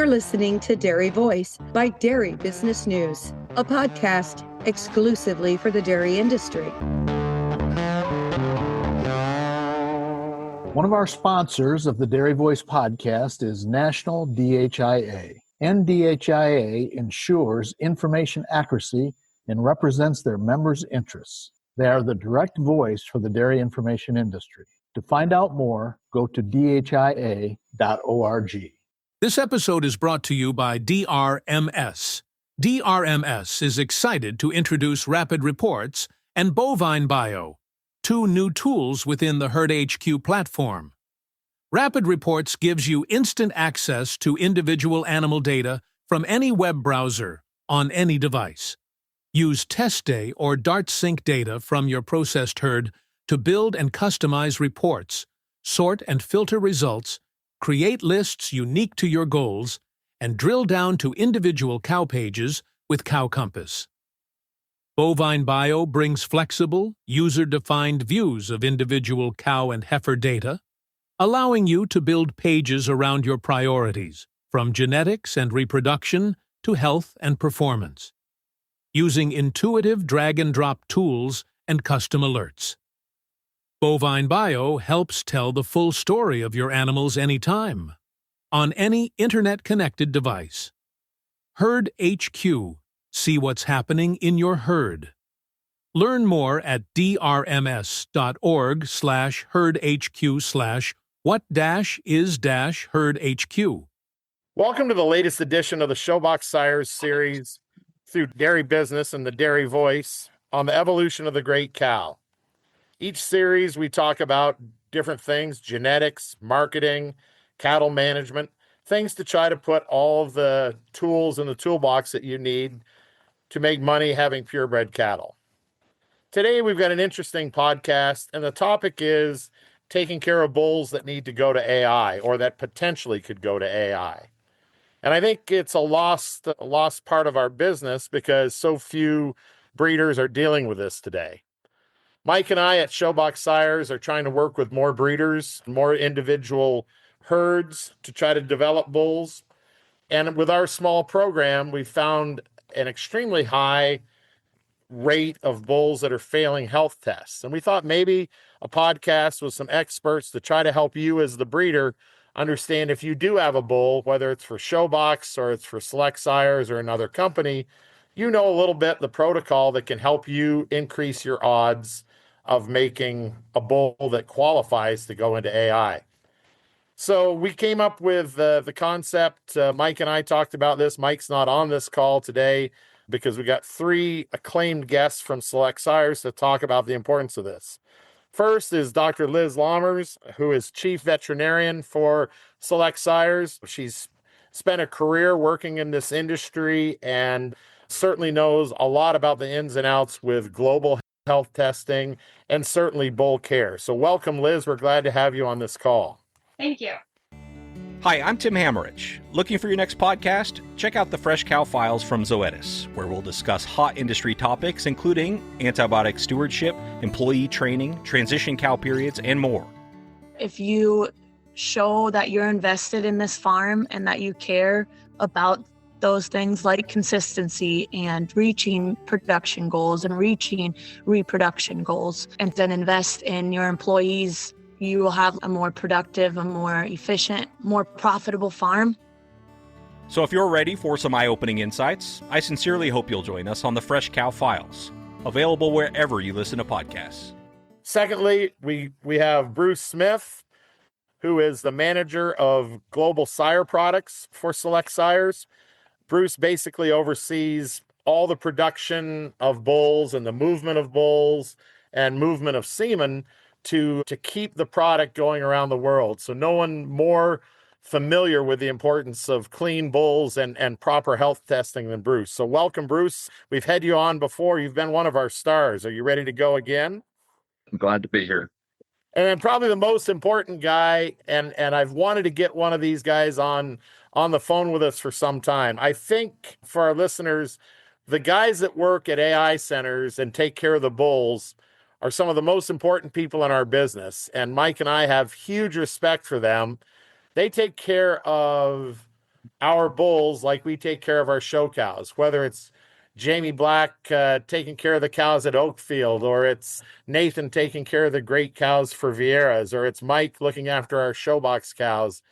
You're listening to Dairy Voice by Dairy Business News, a podcast exclusively for the dairy industry. One of our sponsors of the Dairy Voice podcast is National DHIA. NDHIA ensures information accuracy and represents their members' interests. They are the direct voice for the dairy information industry. To find out more, go to dhia.org. This episode is brought to you by DRMS. DRMS is excited to introduce Rapid Reports and Bovine Bio, two new tools within the Herd HQ platform. Rapid Reports gives you instant access to individual animal data from any web browser on any device. Use test day or Dart Sync data from your processed herd to build and customize reports, sort and filter results, create lists unique to your goals, and drill down to individual cow pages with Cow Compass. Bovine Bio brings flexible, user-defined views of individual cow and heifer data, allowing you to build pages around your priorities, from genetics and reproduction to health and performance, using intuitive drag-and-drop tools and custom alerts. Bovine Bio helps tell the full story of your animals anytime, on any internet-connected device. Herd HQ. See what's happening in your herd. Learn more at drms.org/herdhq/what-is-herdhq. Welcome to the latest edition of the Showbox Sires series through Dairy Business and the Dairy Voice on the evolution of the great cow. Each series we talk about different things: genetics, marketing, cattle management, things to try to put all of the tools in the toolbox that you need to make money having purebred cattle. Today we've got an interesting podcast, and the topic is taking care of bulls that need to go to AI or that potentially could go to AI. And I think it's a lost part of our business because so few breeders are dealing with this today. Mike and I at Showbox Sires are trying to work with more breeders, more individual herds to try to develop bulls. And with our small program, we found an extremely high rate of bulls that are failing health tests. And we thought maybe a podcast with some experts to try to help you as the breeder understand if you do have a bull, whether it's for Showbox or it's for Select Sires or another company, you know a little bit the protocol that can help you increase your odds of making a bull that qualifies to go into AI. So we came up with the concept. Mike and I talked about this. Mike's not on this call today because we got three acclaimed guests from Select Sires to talk about the importance of this. First is Dr. Liz Lahmers, who is Chief Veterinarian for Select Sires. She's spent a career working in this industry and certainly knows a lot about the ins and outs with global health testing and certainly bull care. So welcome, Liz. We're glad to have you on this call. Thank you. Hi, I'm Tim Hammerich. Looking for your next podcast? Check out the Fresh Cow Files from Zoetis, where we'll discuss hot industry topics including antibiotic stewardship, employee training, transition cow periods, and more. If you show that you're invested in this farm and that you care about those things like consistency and reaching production goals and reaching reproduction goals, and then invest in your employees, you will have a more productive, a more efficient, more profitable farm. So if you're ready for some eye-opening insights, I sincerely hope you'll join us on the Fresh Cow Files, available wherever you listen to podcasts. Secondly, we have Bruce Smith, who is the manager of global sire products for Select Sires. Bruce basically oversees all the production of bulls and the movement of bulls and movement of semen to keep the product going around the world. So no one more familiar with the importance of clean bulls and proper health testing than Bruce. So welcome, Bruce. We've had you on before. You've been one of our stars. Are you ready to go again? I'm glad to be here. And then probably the most important guy, and I've wanted to get one of these guys on the phone with us for some time. I think for our listeners, the guys that work at AI centers and take care of the bulls are some of the most important people in our business. And Mike and I have huge respect for them. They take care of our bulls like we take care of our show cows, whether it's Jamie Black taking care of the cows at Oakfield, or it's Nathan taking care of the great cows for Vieiras, or it's Mike looking after our showbox cows.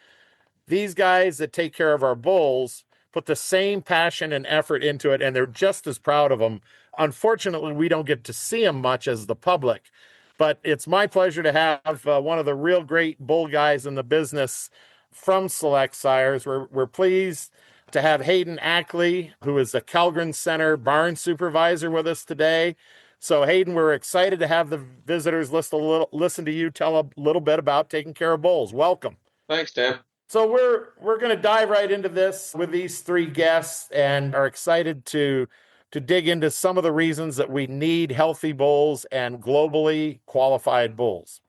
These guys that take care of our bulls put the same passion and effort into it, and they're just as proud of them. Unfortunately, we don't get to see them much as the public, but it's my pleasure to have one of the real great bull guys in the business from Select Sires. We're pleased to have Hayden Ackley, who is the Calgren Center barn supervisor, with us today. So, Hayden, we're excited to have the visitors listen to you tell a little bit about taking care of bulls. Welcome. Thanks, Tim. So we're going to dive right into this with these three guests, and are excited to dig into some of the reasons that we need healthy bulls and globally qualified bulls.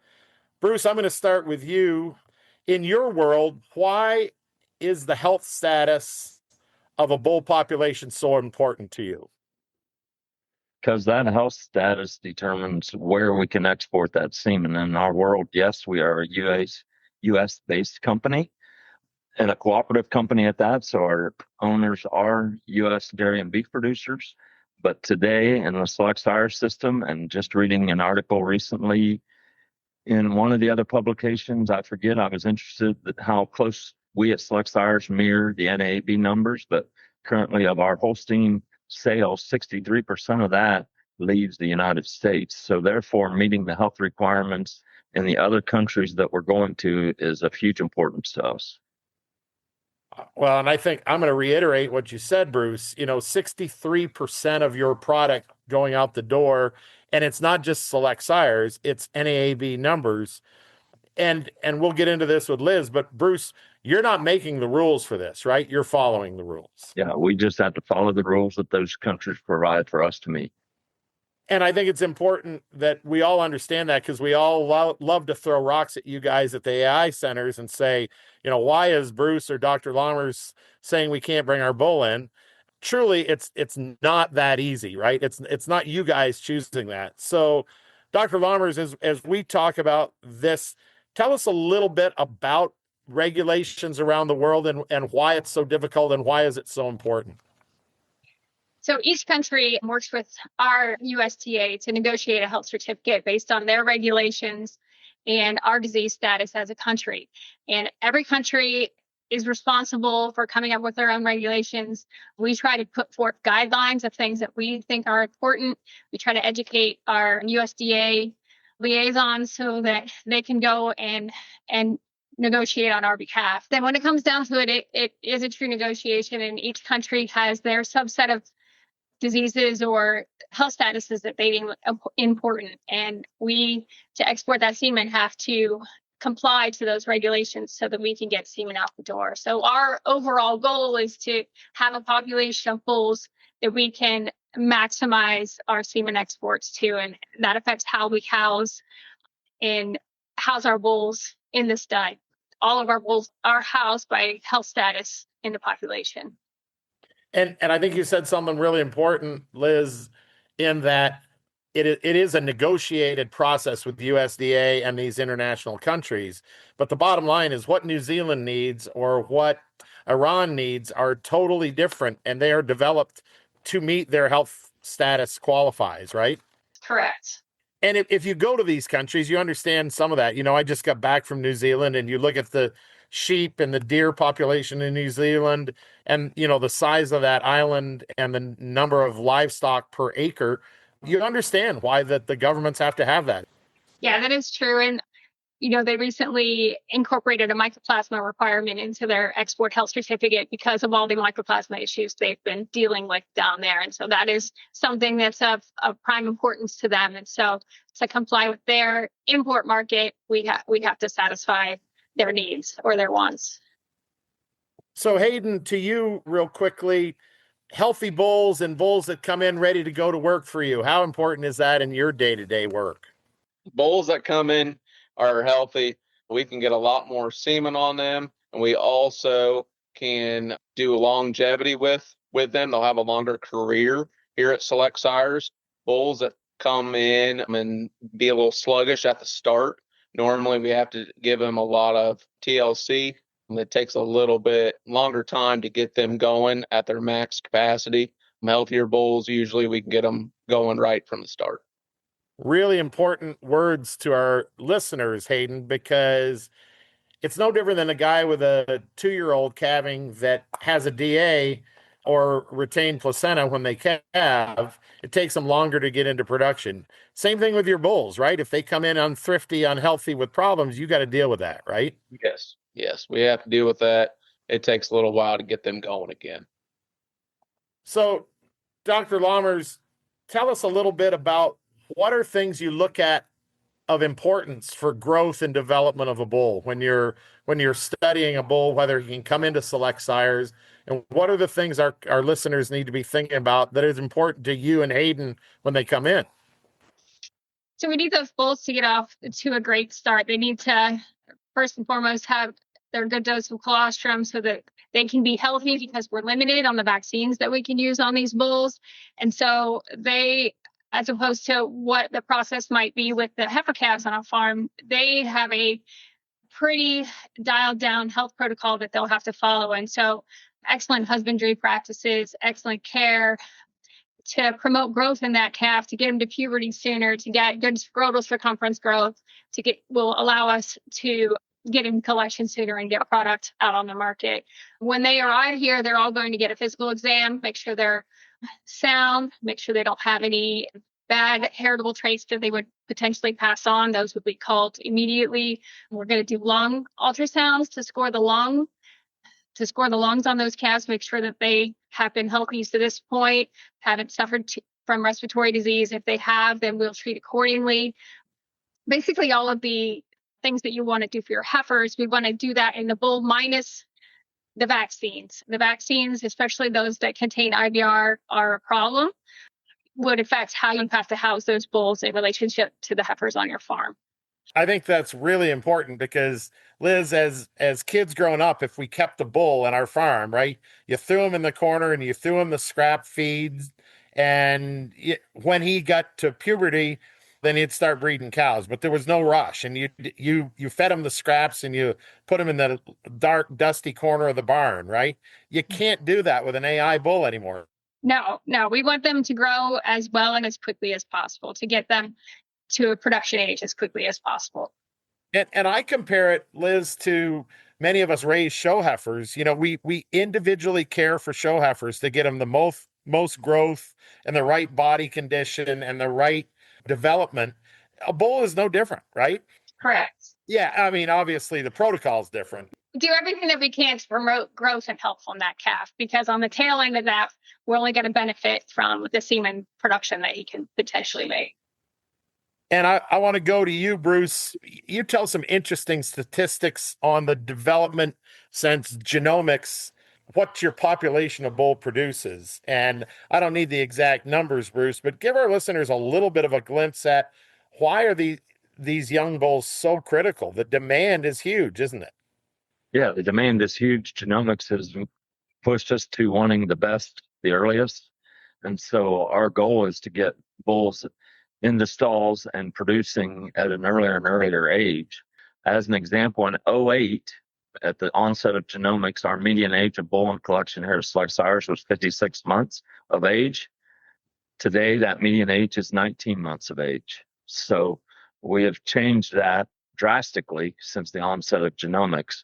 Bruce, I'm going to start with you. In your world, why is the health status of a bull population so important to you? Because that health status determines where we can export that semen. In our world, yes, we are a US based company and a cooperative company at that. So our owners are U.S. dairy and beef producers. But today in the Select Sires system, and just reading an article recently in one of the other publications, I forget, I was interested in how close we at Select Sires mirror the NAAB numbers. But currently of our Holstein sales, 63% of that leaves the United States. So therefore, meeting the health requirements in the other countries that we're going to is of huge importance to us. Well, and I think I'm going to reiterate what you said, Bruce. 63% of your product going out the door, and it's not just Select Sires, it's NAAB numbers. And we'll get into this with Liz, but Bruce, you're not making the rules for this, right? You're following the rules. Yeah, we just have to follow the rules that those countries provide for us to meet. And I think it's important that we all understand that, because we all love to throw rocks at you guys at the AI centers and say, why is Bruce or Dr. Lahmers saying we can't bring our bull in? Truly, it's not that easy, right? It's not you guys choosing that. So, Dr. Lahmers, as we talk about this, tell us a little bit about regulations around the world and why it's so difficult and why is it so important. So each country works with our USDA to negotiate a health certificate based on their regulations and our disease status as a country. And every country is responsible for coming up with their own regulations. We try to put forth guidelines of things that we think are important. We try to educate our USDA liaisons so that they can go and negotiate on our behalf. Then when it comes down to it, it is a true negotiation, and each country has their subset of diseases or health statuses that they deem important. And we, to export that semen, have to comply to those regulations so that we can get semen out the door. So our overall goal is to have a population of bulls that we can maximize our semen exports to. And that affects how we house our bulls in the stud. All of our bulls are housed by health status in the population. And I think you said something really important, Liz, in that it is a negotiated process with the USDA and these international countries. But the bottom line is what New Zealand needs or what Iran needs are totally different, and they are developed to meet their health status qualifies, right? Correct. And if you go to these countries, you understand some of that. I just got back from New Zealand, and you look at the sheep and the deer population in New Zealand and, the size of that island and the number of livestock per acre, you understand why that the governments have to have that. Yeah, that is true. And, they recently incorporated a mycoplasma requirement into their export health certificate because of all the mycoplasma issues they've been dealing with down there. And so that is something that's of prime importance to them. And so to comply with their import market, we have to satisfy their needs or their wants. So Hayden, to you real quickly, healthy bulls and bulls that come in ready to go to work for you, how important is that in your day-to-day work? Bulls that come in are healthy. We can get a lot more semen on them, and we also can do longevity with them. They'll have a longer career here at Select Sires. Bulls that come in and be a little sluggish at the start, normally we have to give them a lot of TLC It takes a little bit longer time to get them going at their max capacity. Healthier bulls, usually we can get them going right from the start. Really important words to our listeners, Hayden, because it's no different than a guy with a 2-year-old calving that has a DA or retained placenta when they calve. It takes them longer to get into production. Same thing with your bulls, right? If they come in unthrifty, unhealthy with problems, you got to deal with that, right? Yes. Yes, we have to deal with that. It takes a little while to get them going again. So, Dr. Lahmers, tell us a little bit about what are things you look at of importance for growth and development of a bull when you're studying a bull, whether he can come into select sires, and what are the things our listeners need to be thinking about that is important to you and Hayden when they come in? So we need those bulls to get off to a great start. They need to, first and foremost, have their good dose of colostrum so that they can be healthy, because we're limited on the vaccines that we can use on these bulls. And so they, as opposed to what the process might be with the heifer calves on a farm, they have a pretty dialed down health protocol that they'll have to follow. And so excellent husbandry practices, excellent care to promote growth in that calf, to get them to puberty sooner, to get good scrotal circumference growth, will allow us to get in collection sooner and get product out on the market. When they arrive here, they're all going to get a physical exam, make sure they're sound, make sure they don't have any bad heritable traits that they would potentially pass on. Those would be called immediately. We're going to do lung ultrasounds to score the lungs on those calves, make sure that they have been healthy to this point, haven't suffered from respiratory disease. If they have, then we'll treat accordingly. Basically, all of the things that you want to do for your heifers, we want to do that in the bull minus the vaccines. The vaccines, especially those that contain IBR, are a problem, would affect how you have to house those bulls in relationship to the heifers on your farm. I think that's really important because, Liz, as kids growing up, if we kept a bull on our farm, right, you threw him in the corner and you threw him the scrap feeds, and when he got to puberty, then he'd start breeding cows, but there was no rush, and you fed him the scraps and you put him in the dark, dusty corner of the barn, right? You can't do that with an AI bull anymore. No, we want them to grow as well and as quickly as possible, to get them to a production age as quickly as possible. And I compare it, Liz, to many of us raise show heifers. We individually care for show heifers to get them the most growth and the right body condition and the right development. A bull is no different, right? Correct. Yeah, I mean, obviously the protocol is different. Do everything that we can to promote growth and health on that calf, because on the tail end of that, we're only going to benefit from the semen production that he can potentially make. And I want to go to you, Bruce. You tell some interesting statistics on the development since genomics, what your population of bull produces. And I don't need the exact numbers, Bruce, but give our listeners a little bit of a glimpse at why are these young bulls so critical? The demand is huge, isn't it? Yeah, the demand is huge. Genomics has pushed us to wanting the best, the earliest. And so our goal is to get bulls in the stalls and producing at an earlier and earlier age. As an example, in 2008, at the onset of genomics, our median age of bull and collection hair select sires was 56 months of age. Today, that median age is 19 months of age. So we have changed that drastically since the onset of genomics.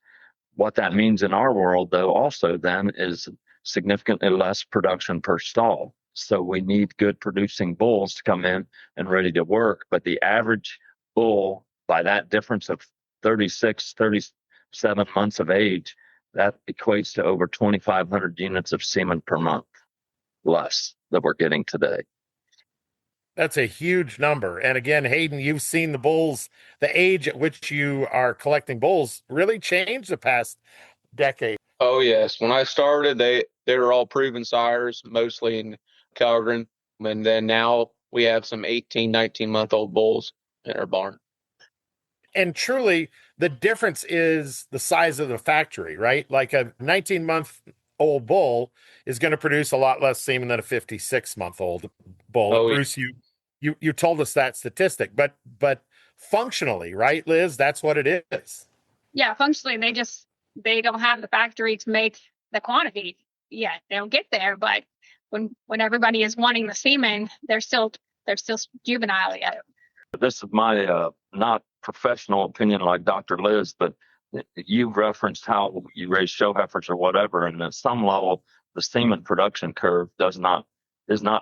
What that means in our world, though, also then is significantly less production per stall. So we need good producing bulls to come in and ready to work. But the average bull, by that difference of 36, 37 months of age, that equates to over 2,500 units of semen per month less that we're getting today. That's a huge number. And again, Hayden, you've seen the bulls, the age at which you are collecting bulls really changed the past decade. Oh, yes. When I started, they were all proven sires, mostly in Calgary. And then now we have some 18, 19-month-old bulls in our barn. And truly, the difference is the size of the factory, right? Like a 19-month-old bull is going to produce a lot less semen than a 56-month-old bull. Oh, Bruce, you told us that statistic, but functionally, right, Liz? That's what it is. Yeah, functionally, they don't have the factory to make the quantity yet. They'll get there, but when everybody is wanting the semen, they're still juvenile yet. This is my not professional opinion like Dr. Liz, but you referenced how you raise show heifers or whatever, and at some level, the semen production curve is not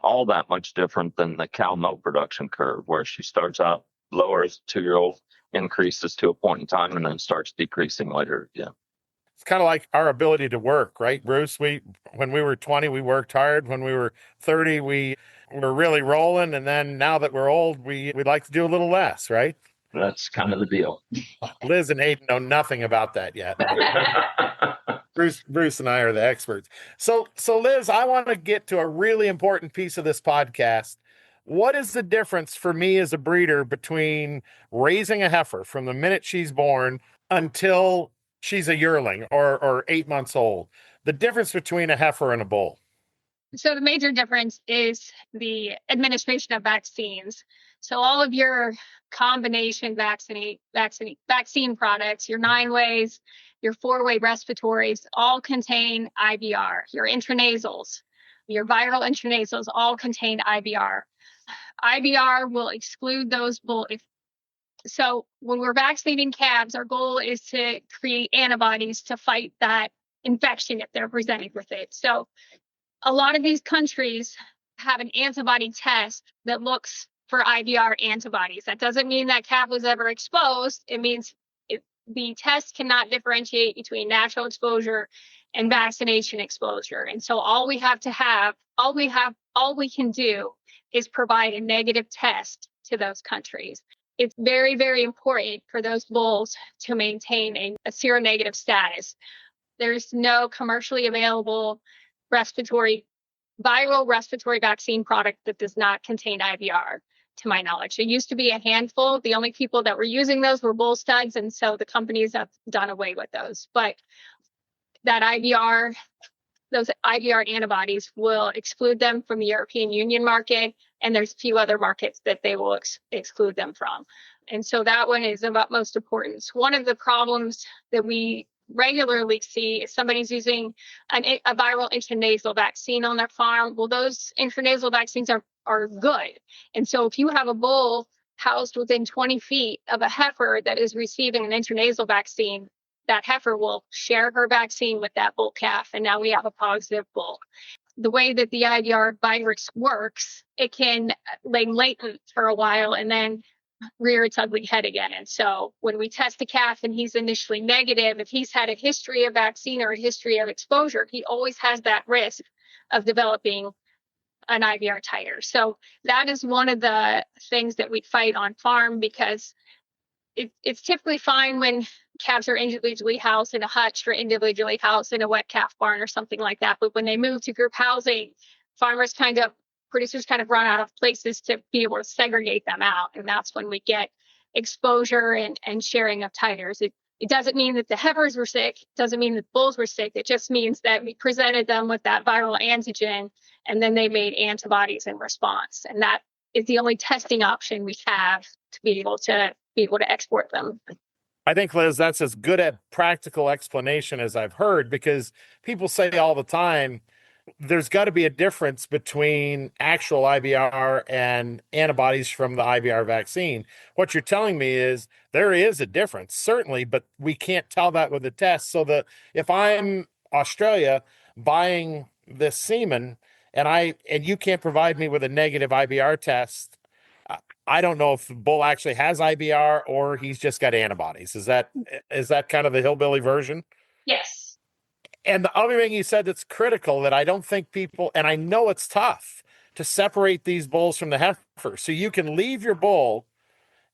all that much different than the cow milk production curve, where she starts out lower as a 2-year-old, increases to a point in time, and then starts decreasing later again. It's kind of like our ability to work, right, Bruce? When we were 20, we worked hard. When we were 30, we were really rolling. And then now that we're old, we'd like to do a little less, right? That's kind of the deal. Liz and Hayden know nothing about that yet. Bruce and I are the experts. So Liz, I want to get to a really important piece of this podcast. What is the difference for me as a breeder between raising a heifer from the minute she's born until she's a yearling or 8 months old? The difference between a heifer and a bull. So the major difference is the administration of vaccines. So all of your combination vaccine products, your 9-ways, your 4-way respiratories, all contain IBR. Your intranasals, your viral intranasals all contain IBR. IBR will exclude those bull. So when we're vaccinating calves, our goal is to create antibodies to fight that infection if they're presented with it. So a lot of these countries have an antibody test that looks for IBR antibodies. That doesn't mean that calf was ever exposed. It means the test cannot differentiate between natural exposure and vaccination exposure. And so all we can do is provide a negative test to those countries. It's very, very important for those bulls to maintain a seronegative status. There's no commercially available viral respiratory vaccine product that does not contain IBR, to my knowledge. It used to be a handful. The only people that were using those were bull studs, and so the companies have done away with those. But that those IBR antibodies will exclude them from the European Union market, and there's a few other markets that they will exclude them from. And so that one is of utmost importance. One of the problems that we regularly see if somebody's using a viral intranasal vaccine on their farm, well, those intranasal vaccines are good. And so if you have a bull housed within 20 feet of a heifer that is receiving an intranasal vaccine, that heifer will share her vaccine with that bull calf, and now we have a positive bull. The way that the IBR virus works, it can lay latent for a while and then rear its ugly head again. And so when we test a calf and he's initially negative, if he's had a history of vaccine or a history of exposure, he always has that risk of developing an IBR titer. So that is one of the things that we fight on farm, because it's typically fine when calves are individually housed in a hutch or individually housed in a wet calf barn or something like that. But when they move to group housing, producers kind of run out of places to be able to segregate them out. And that's when we get exposure and sharing of titers. It doesn't mean that the heifers were sick. It doesn't mean that the bulls were sick. It just means that we presented them with that viral antigen, and then they made antibodies in response. And that is the only testing option we have to be able to export them. I think, Liz, that's as good a practical explanation as I've heard, because people say all the time, there's got to be a difference between actual IBR and antibodies from the IBR vaccine. What you're telling me is there is a difference, certainly, but we can't tell that with the test. So if I'm Australia buying this semen and you can't provide me with a negative IBR test, I don't know if the bull actually has IBR or he's just got antibodies. Is that kind of the hillbilly version? Yes. And the other thing you said that's critical that I don't think people, and I know it's tough to separate these bulls from the heifers. So you can leave your bull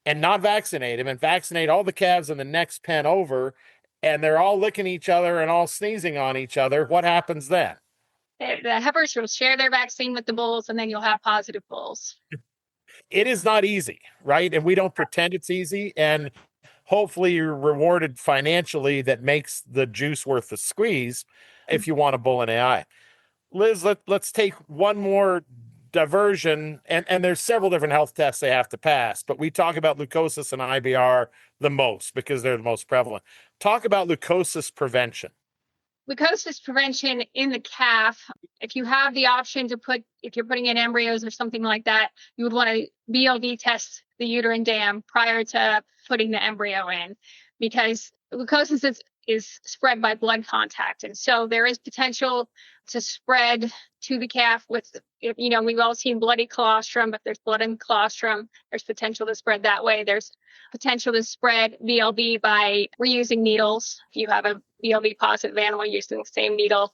and not vaccinate him and vaccinate all the calves in the next pen over, and they're all licking each other and all sneezing on each other. What happens then? The heifers will share their vaccine with the bulls, and then you'll have positive bulls. It is not easy, right? And we don't pretend it's easy. And hopefully you're rewarded financially that makes the juice worth the squeeze if you want a bull in AI. Liz, let's take one more diversion, and there's several different health tests they have to pass, but we talk about leukosis and IBR the most because they're the most prevalent. Talk about leukosis prevention. Leukosis prevention in the calf, if you have the option to if you're putting in embryos or something like that, you would want to BLV test the uterine dam prior to putting the embryo in, because leukosis is spread by blood contact. And so there is potential to spread to the calf we've all seen bloody colostrum. If there's blood in colostrum, there's potential to spread that way. There's potential to spread BLV by reusing needles. If you have a BLV positive animal using the same needle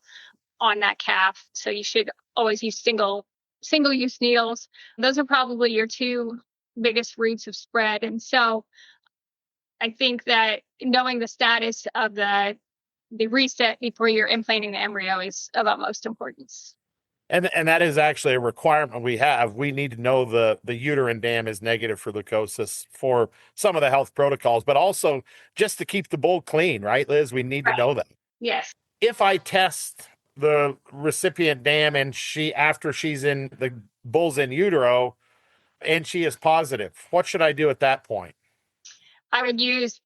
on that calf. So you should always use single use needles. Those are probably your two biggest routes of spread. And so I think that knowing the status of the reset before you're implanting the embryo is of utmost importance. And that is actually a requirement we have. We need to know the uterine dam is negative for leukosis for some of the health protocols, but also just to keep the bull clean, right, Liz? We need to know that. Yes. If I test the recipient dam and after she's in the bull's in utero and she is positive, what should I do at that point? I would use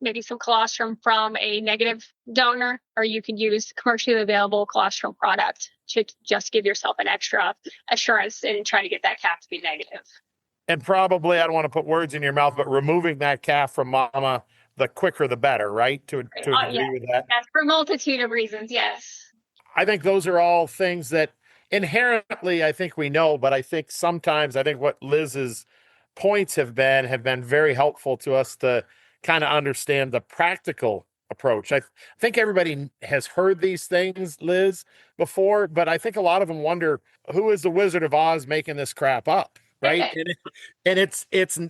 maybe some colostrum from a negative donor, or you could use commercially available colostrum product to just give yourself an extra assurance and try to get that calf to be negative. And probably, I don't want to put words in your mouth, but removing that calf from mama, the quicker the better, right? To a degree with that. That's for a multitude of reasons, yes. I think those are all things that inherently I think we know, but I think sometimes what Liz's points have been very helpful to us to kind of understand the practical approach. I think everybody has heard these things, Liz, before, but I think a lot of them wonder, who is the Wizard of Oz making this crap up, right? and it's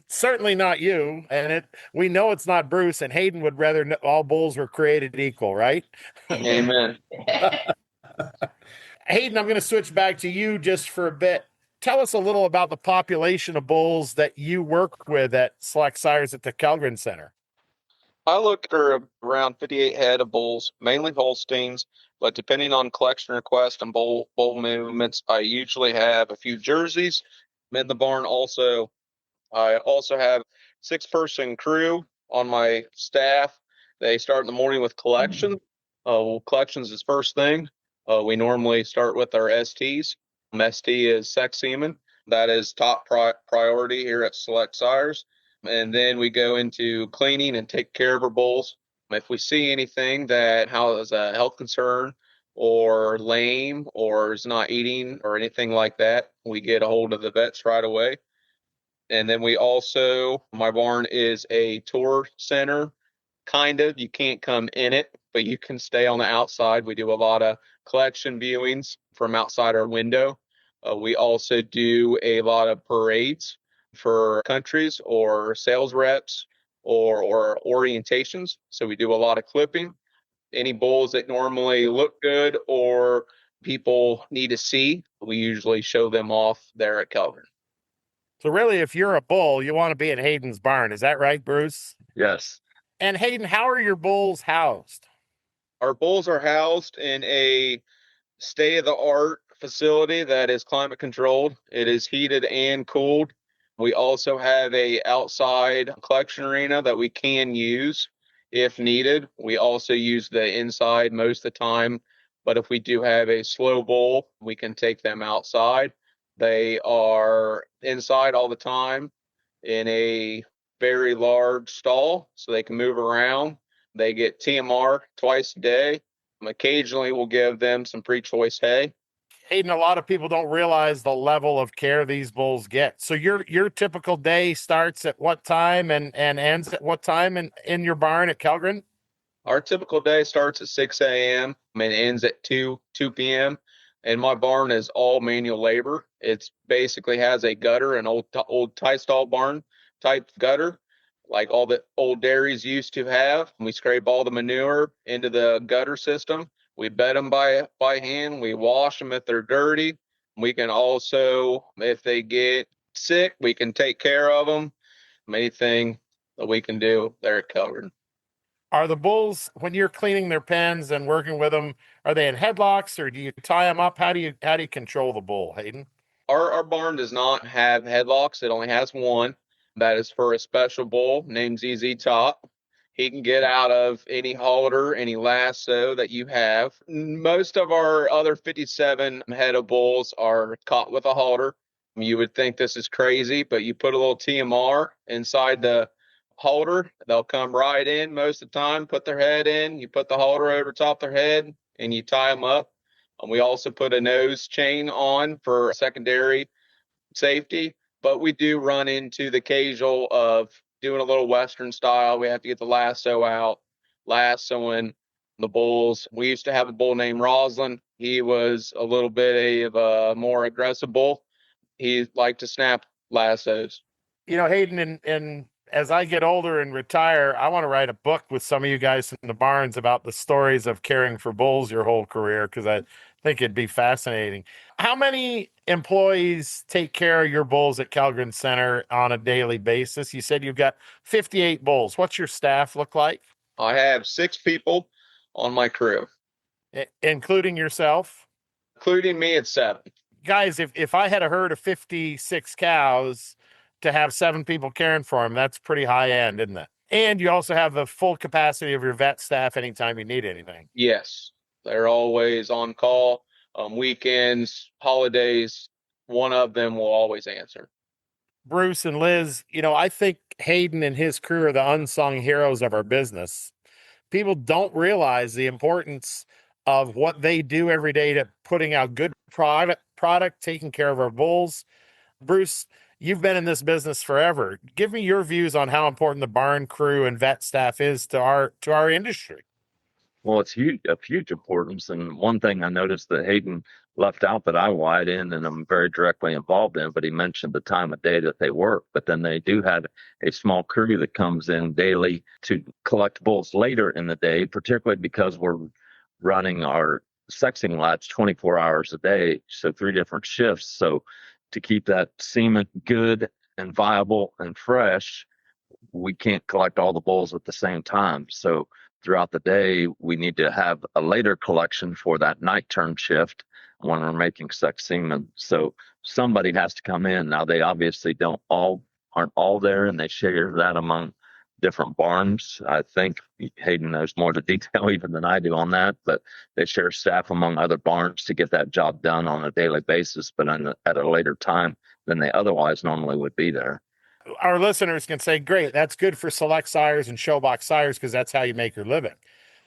certainly not you, and we know it's not Bruce, and Hayden would rather all bulls were created equal, right? Amen. Hayden, I'm going to switch back to you just for a bit. Tell us a little about the population of bulls that you work with at Select Sires at the Kellgren Center. I look for around 58 head of bulls, mainly Holsteins, but depending on collection request and bull movements, I usually have a few jerseys in the barn. I also have 6-person crew on my staff. They start in the morning with collection. Collections is first thing. We normally start with our STs. ST is sex semen. That is top priority here at Select Sires. And then we go into cleaning and take care of our bulls. If we see anything that has a health concern or lame or is not eating or anything like that, we get a hold of the vets right away. And then my barn is a tour center, kind of. You can't come in it, but you can stay on the outside. We do a lot of collection viewings from outside our window. We also do a lot of parades for countries or sales reps or orientations. So we do a lot of clipping. Any bulls that normally look good or people need to see, we usually show them off there at Kellgren. So really, if you're a bull, you want to be in Hayden's barn. Is that right, Bruce? Yes. And Hayden, how are your bulls housed? Our bulls are housed in a state-of-the-art facility that is climate controlled. It is heated and cooled. We also have a outside collection arena that we can use if needed. We also use the inside most of the time, but if we do have a slow bull, we can take them outside. They are inside all the time in a very large stall so they can move around. They get TMR twice a day. Occasionally we'll give them some pre-choice hay. Hayden, a lot of people don't realize the level of care these bulls get. So your typical day starts at what time and ends at what time in your barn at Kellgren? Our typical day starts at 6 a.m. and ends at 2 p.m. And my barn is all manual labor. It basically has a gutter, an old tie stall barn type gutter, like all the old dairies used to have. We scrape all the manure into the gutter system. We bed them by hand. We wash them if they're dirty. We can also, if they get sick, we can take care of them. Anything that we can do there at Kellgren. Are the bulls, when you're cleaning their pens and working with them, are they in headlocks or do you tie them up? How do you control the bull, Hayden? Our barn does not have headlocks. It only has one. That is for a special bull named ZZ Top. He can get out of any halter, any lasso that you have. Most of our other 57 head of bulls are caught with a halter. You would think this is crazy, but you put a little TMR inside the halter, they'll come right in most of the time, put their head in, you put the halter over top their head, and you tie them up. We also put a nose chain on for secondary safety, but we do run into the occasional of doing a little Western style. We have to get the lasso out, lassoing the bulls. We used to have a bull named Roslyn. He was a little bit of a more aggressive bull. He liked to snap lassos. Hayden, and as I get older and retire, I want to write a book with some of you guys in the barns about the stories of caring for bulls your whole career, because I think it'd be fascinating. How many employees take care of your bulls at Calgren Center on a daily basis? You said you've got 58 bulls. What's your staff look like? I have 6 people on my crew. Including yourself? Including me, it's 7. Guys, if I had a herd of 56 cows, to have 7 people caring for them, that's pretty high end, isn't it? And you also have the full capacity of your vet staff anytime you need anything. Yes, they're always on call. Weekends, holidays, one of them will always answer. Bruce and Liz, I think Hayden and his crew are the unsung heroes of our business. People don't realize the importance of what they do every day to putting out good product, taking care of our bulls. Bruce, you've been in this business forever. Give me your views on how important the barn crew and vet staff is to our industry. Well, it's of huge importance. And one thing I noticed that Hayden left out that I wide in and I'm very directly involved in, but he mentioned the time of day that they work. But then they do have a small crew that comes in daily to collect bulls later in the day, particularly because we're running our sexing lots 24 hours a day. So 3 different shifts. So to keep that semen good and viable and fresh, we can't collect all the bulls at the same time. So throughout the day, we need to have a later collection for that night turn shift when we're making sex semen. So somebody has to come in. Now they obviously aren't all there, and they share that among different barns. I think Hayden knows more of the detail even than I do on that, but they share staff among other barns to get that job done on a daily basis, but at a later time than they otherwise normally would be there. Our listeners can say, great, that's good for Select Sires and Showbox Sires because that's how you make your living.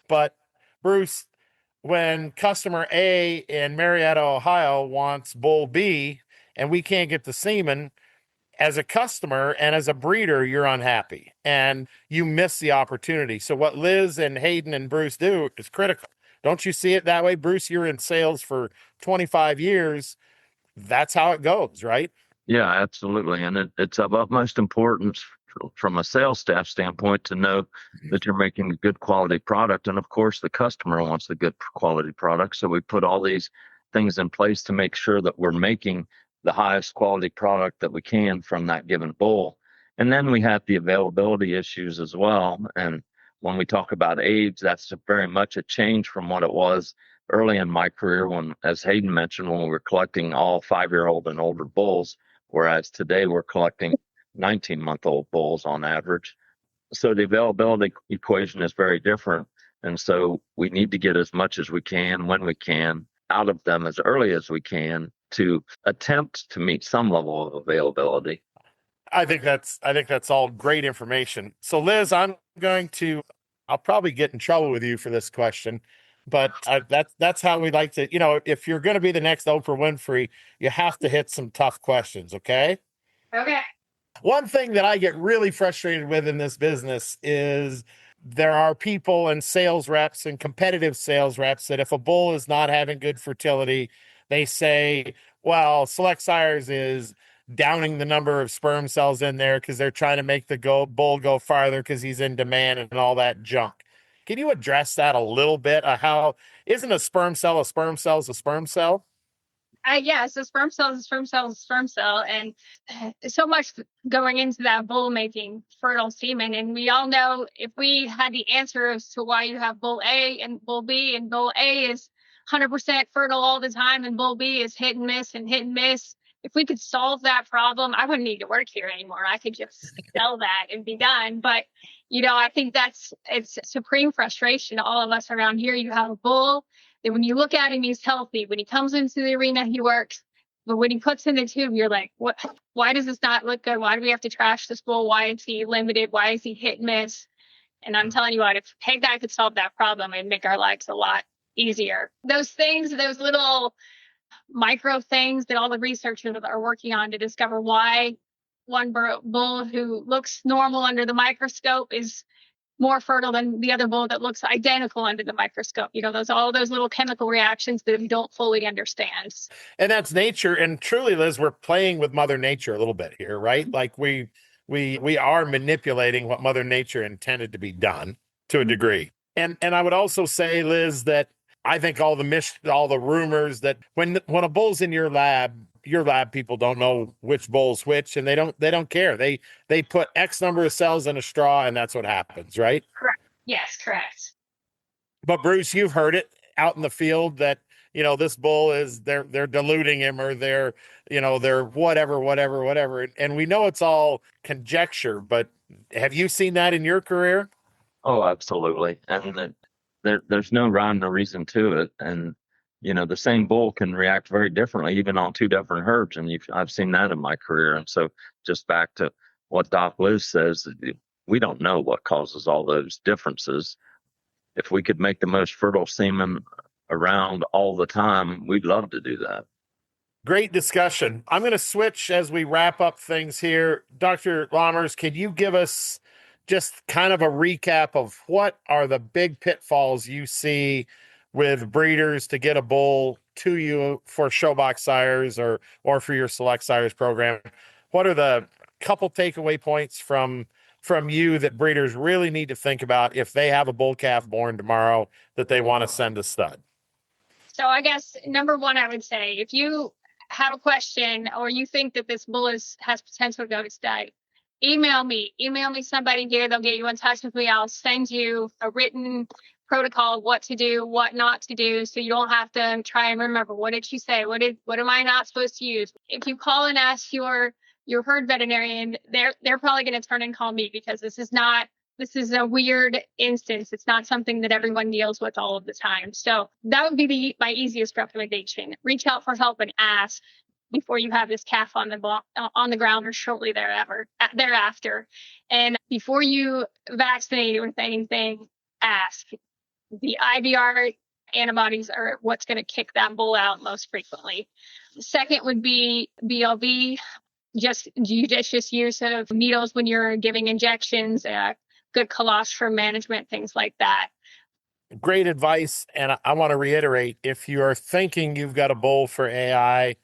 But Bruce, when customer A in Marietta, Ohio wants bull B and we can't get the semen, as a customer and as a breeder, you're unhappy and you miss the opportunity. So what Liz and Hayden and Bruce do is critical. Don't you see it that way? Bruce, you're in sales for 25 years. That's how it goes, right? Yeah, absolutely. And it's of utmost importance from a sales staff standpoint to know that you're making a good quality product. And of course, the customer wants the good quality product. So we put all these things in place to make sure that we're making the highest quality product that we can from that given bull. And then we have the availability issues as well. And when we talk about age, that's very much a change from what it was early in my career when, as Hayden mentioned, when we were collecting all 5-year-old and older bulls, whereas today we're collecting 19-month-old bulls on average. So the availability equation is very different. And so we need to get as much as we can when we can out of them as early as we can to attempt to meet some level of availability. I think that's all great information. So Liz, I'll probably get in trouble with you for this question, but that's how we like to, if you're going to be the next Oprah Winfrey, you have to hit some tough questions. Okay. Okay. One thing that I get really frustrated with in this business is there are people and sales reps and competitive sales reps that if a bull is not having good fertility, they say, well, Select Sires is downing the number of sperm cells in there because they're trying to make the bull go farther because he's in demand and all that junk. Can you address that a little bit? How isn't a sperm cell is a sperm cell? Yeah, so sperm cells is sperm cells, sperm cell, and so much going into that bull making fertile semen. And we all know if we had the answer as to why you have bull A and bull B, and bull A is 100% fertile all the time, and bull B is hit and miss and hit and miss. If we could solve that problem, I wouldn't need to work here anymore. I could just sell that and be done. But, I think it's supreme frustration to all of us around here. You have a bull that when you look at him, he's healthy. When he comes into the arena, he works. But when he puts in the tube, you're like, what? Why does this not look good? Why do we have to trash this bull? Why is he limited? Why is he hit and miss? And I'm telling you what, if Hey Guy could solve that problem, it'd make our lives a lot easier. Those things, those little micro things that all the researchers are working on to discover why one bull who looks normal under the microscope is more fertile than the other bull that looks identical under the microscope. All those little chemical reactions that we don't fully understand. And that's nature. And truly, Liz, we're playing with Mother Nature a little bit here, right? Like we are manipulating what Mother Nature intended to be done to a degree. And I would also say, Liz, that I think all the rumors that when a bull's in your lab people don't know which bull's which, and they don't care. They put X number of cells in a straw, and that's what happens, right? Correct. Yes, correct. But Bruce, you've heard it out in the field that this bull is they're diluting him, or they're whatever, and we know it's all conjecture. But have you seen that in your career? Oh, absolutely. And there's no rhyme, no reason to it. And, the same bull can react very differently, even on two different herds. And I've seen that in my career. And so just back to what Doc Liz says, we don't know what causes all those differences. If we could make the most fertile semen around all the time, we'd love to do that. Great discussion. I'm going to switch as we wrap up things here. Dr. Lahmers, could you give us just kind of a recap of what are the big pitfalls you see with breeders to get a bull to you for Showbox Sires or for your Select Sires program? What are the couple takeaway points from you that breeders really need to think about if they have a bull calf born tomorrow that they want to send a stud? So I guess number one, I would say if you have a question or you think that this bull has potential to go to stud, email me somebody here. They'll get you in touch with me. I'll send you a written protocol of what to do, what not to do, so you don't have to try and remember what did she say, what am I not supposed to use. If you call and ask your herd veterinarian, they're probably going to turn and call me, because this is a weird instance. It's not something that everyone deals with all of the time. So that would be my easiest recommendation. Reach out for help and ask before you have this calf on the ground or shortly thereafter. And before you vaccinate it with anything, ask. The IVR antibodies are what's going to kick that bull out most frequently. The second would be BLV, just judicious use of needles when you're giving injections, good colostrum management, things like that. Great advice. And I want to reiterate, if you're thinking you've got a bull for AI,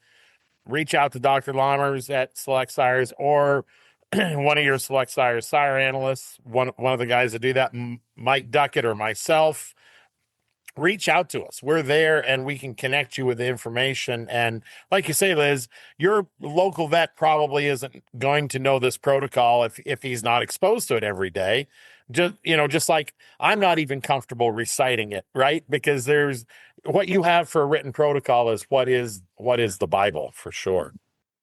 reach out to Dr. Lahmers at Select Sires or one of your Select Sires sire analysts, one of the guys that do that, Mike Duckett or myself. Reach out to us. We're there and we can connect you with the information. And like you say, Liz, your local vet probably isn't going to know this protocol if he's not exposed to it every day. Just like I'm not even comfortable reciting it, right? Because there's what you have for a written protocol is what is the Bible for sure.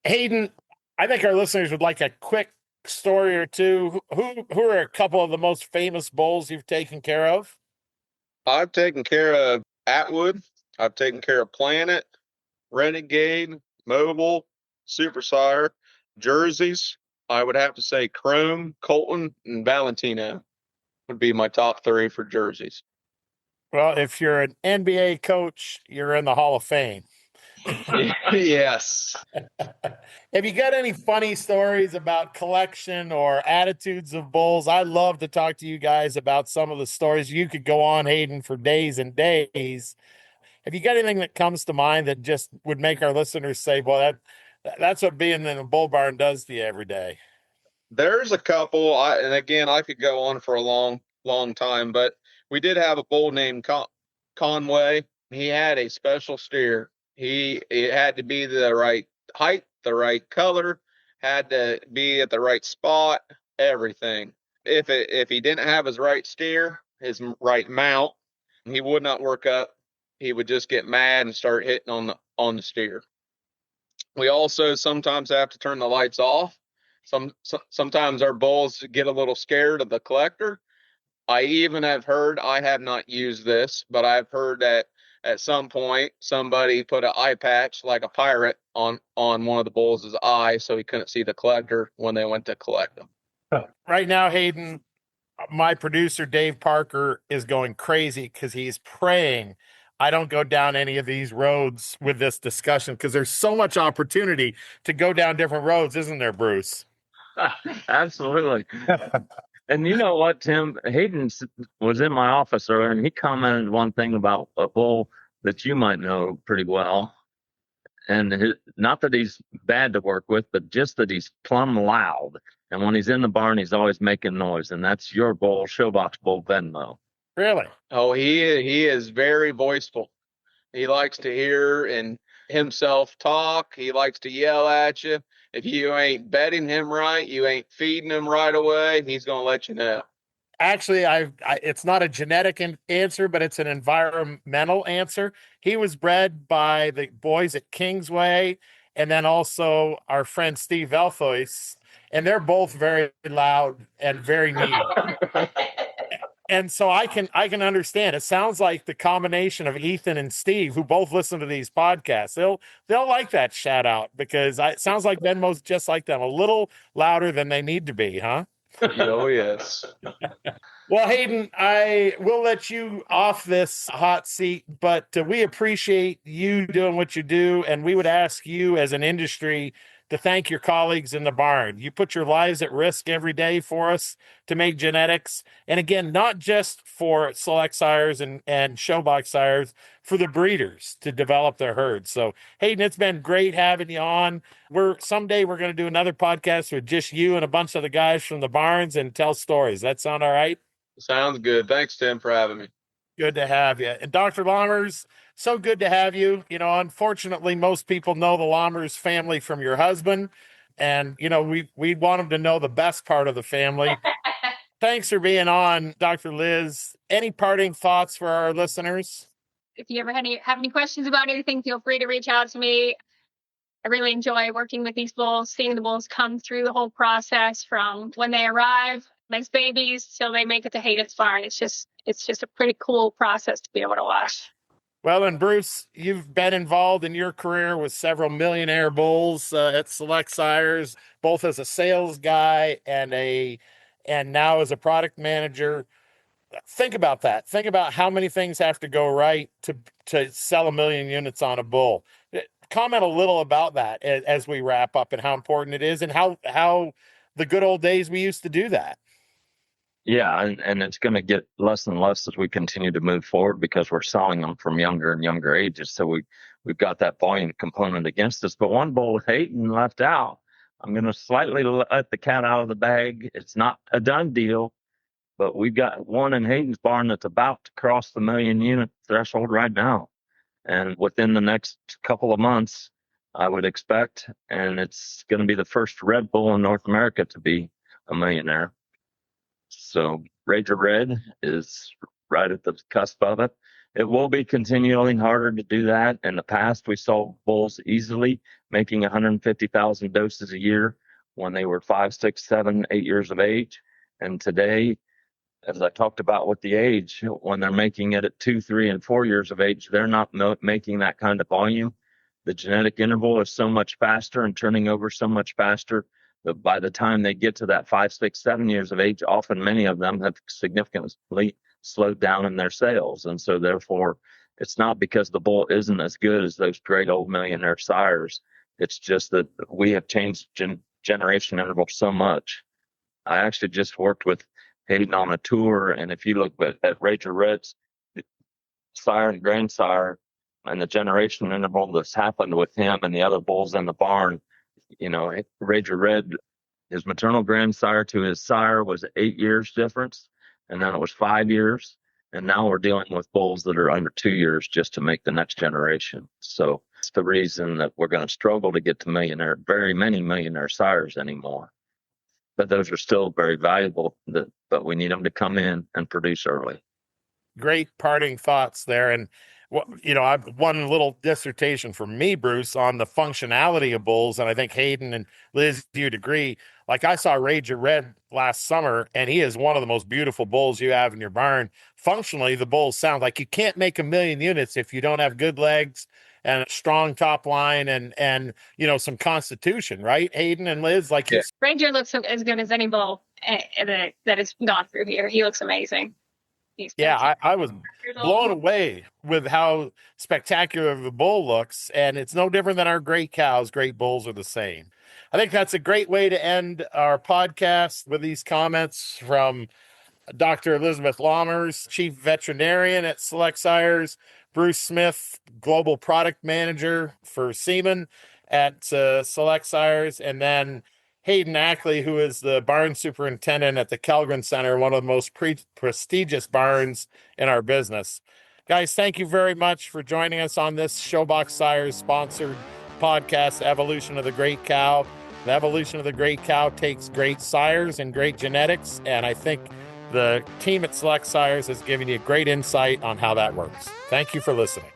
Hayden, I think our listeners would like a quick story or two. Who are a couple of the most famous bulls you've taken care of? I've taken care of Atwood. I've taken care of Planet, Renegade, Mobile, Super Sire, Jerseys. I would have to say Chrome, Colton, and Valentino would be my top three for jerseys. Well, if you're an NBA coach, you're in the Hall of Fame. Yes. Have you got any funny stories about collection or attitudes of bulls? I love to talk to you guys about some of the stories. You could go on, Hayden, for days and days. Have you got anything that comes to mind that just would make our listeners say, well, that's what being in a bull barn does to you every day? There's a couple, and again, I could go on for a long, long time, but we did have a bull named Conway. He had a special steer. It had to be the right height, the right color, had to be at the right spot, everything. If he didn't have his right steer, his right mount, he would not work up. He would just get mad and start hitting on the steer. We also sometimes have to turn the lights off. Sometimes our bulls get a little scared of the collector. I even have heard, I have not used this, but I've heard that at some point somebody put an eye patch like a pirate on one of the bulls' eye so he couldn't see the collector when they went to collect him. Right now, Hayden, my producer, Dave Parker, is going crazy because he's praying I don't go down any of these roads with this discussion, because there's so much opportunity to go down different roads, isn't there, Bruce? Absolutely. And you know what, Tim? Hayden was in my office earlier, and he commented one thing about a bull that you might know pretty well. And not that he's bad to work with, but just that he's plumb loud. And when he's in the barn, he's always making noise. And that's your bull, Showbox Bull Venmo. Really? Oh, he is very voiceful. He likes to hear and himself talk. He likes to yell at you. If you ain't bedding him right, you ain't feeding him right away, he's going to let you know. Actually, it's not a genetic answer, but it's an environmental answer. He was bred by the boys at Kingsway, and then also our friend Steve Velthois, and they're both very loud and very neat. And so I can understand. It sounds like the combination of Ethan and Steve, who both listen to these podcasts, they'll like that shout out, because it sounds like Venmo's just like them, a little louder than they need to be, huh? Oh, yes. Well, Hayden, I will let you off this hot seat, but we appreciate you doing what you do, and we would ask you as an industry to thank your colleagues in the barn. You put your lives at risk every day for us to make genetics. And again, not just for select sires and showbox sires, for the breeders to develop their herds. So, Hayden, it's been great having you on. Someday we're going to do another podcast with just you and a bunch of the guys from the barns and tell stories. That sound all right? Sounds good. Thanks, Tim, for having me. Good to have you. And Dr. Lahmers, so good to have you. You know, unfortunately, most people know the Lahmers family from your husband. And, you know, we want them to know the best part of the family. Thanks for being on, Dr. Liz. Any parting thoughts for our listeners? If you ever have any questions about anything, feel free to reach out to me. I really enjoy working with these bulls, seeing the bulls come through the whole process from when they arrive as babies till they make it to Hayden's barn. It's just a pretty cool process to be able to watch. Well, and Bruce, you've been involved in your career with several millionaire bulls at Select Sires, both as a sales guy and now as a product manager. Think about that. Think about how many things have to go right to sell 1 million units on a bull. Comment a little about that as we wrap up, and how important it is, and how the good old days we used to do that. Yeah, and it's going to get less and less as we continue to move forward, because we're selling them from younger and younger ages. So we've got that volume component against us. But one bull Hayden left out. I'm going to slightly let the cat out of the bag. It's not a done deal, but we've got one in Hayden's barn that's about to cross the 1 million unit threshold right now. And within the next couple of months, I would expect, and it's going to be the first red bull in North America to be a millionaire. So Ranger Red is right at the cusp of it. It will be continually harder to do that. In the past, we saw bulls easily making 150,000 doses a year when they were 5, 6, 7, 8 years of age. And today, as I talked about with the age, when they're making it at 2, 3, and 4 years of age, they're not making that kind of volume. The genetic interval is so much faster and turning over so much faster. But by the time they get to that 5, 6, 7 years of age, often many of them have significantly slowed down in their sales. And so therefore, it's not because the bull isn't as good as those great old millionaire sires. It's just that we have changed generation interval so much. I actually just worked with Hayden on a tour, and if you look at Ranger Red's sire and grandsire and the generation interval that's happened with him and the other bulls in the barn, you know, Ranger Red, his maternal grandsire to his sire was 8 years difference, and then it was 5 years, and now we're dealing with bulls that are under 2 years just to make the next generation. So It's the reason that we're going to struggle to get to very many millionaire sires anymore. But those are still very valuable, but we need them to come in and produce early. Great parting thoughts there. And I've one little dissertation from me, Bruce, on the functionality of bulls, and I think Hayden and Liz, you'd agree. Like, I saw Rager Red last summer, and he is one of the most beautiful bulls you have in your barn. Functionally, the bulls sound like you can't make 1,000,000 units if you don't have good legs and a strong top line and some constitution, right, Hayden and Liz? Like, Yeah. Ranger looks as good as any bull that has gone through here. He looks amazing. I was blown away with how spectacular the bull looks, and it's no different than our great cows. Great bulls are the same. I think that's a great way to end our podcast with these comments from Dr. Elizabeth Lahmers, Chief Veterinarian at Select Sires, Bruce Smith, Global Product Manager for Semen at Select Sires, and then Hayden Ackley, who is the barn superintendent at the Kellgren Center, one of the most prestigious barns in our business. Guys, thank you very much for joining us on this Showbox Sires sponsored podcast, Evolution of the Great Cow. The evolution of the great cow takes great sires and great genetics, and I think the team at Select Sires has given you great insight on how that works. Thank you for listening.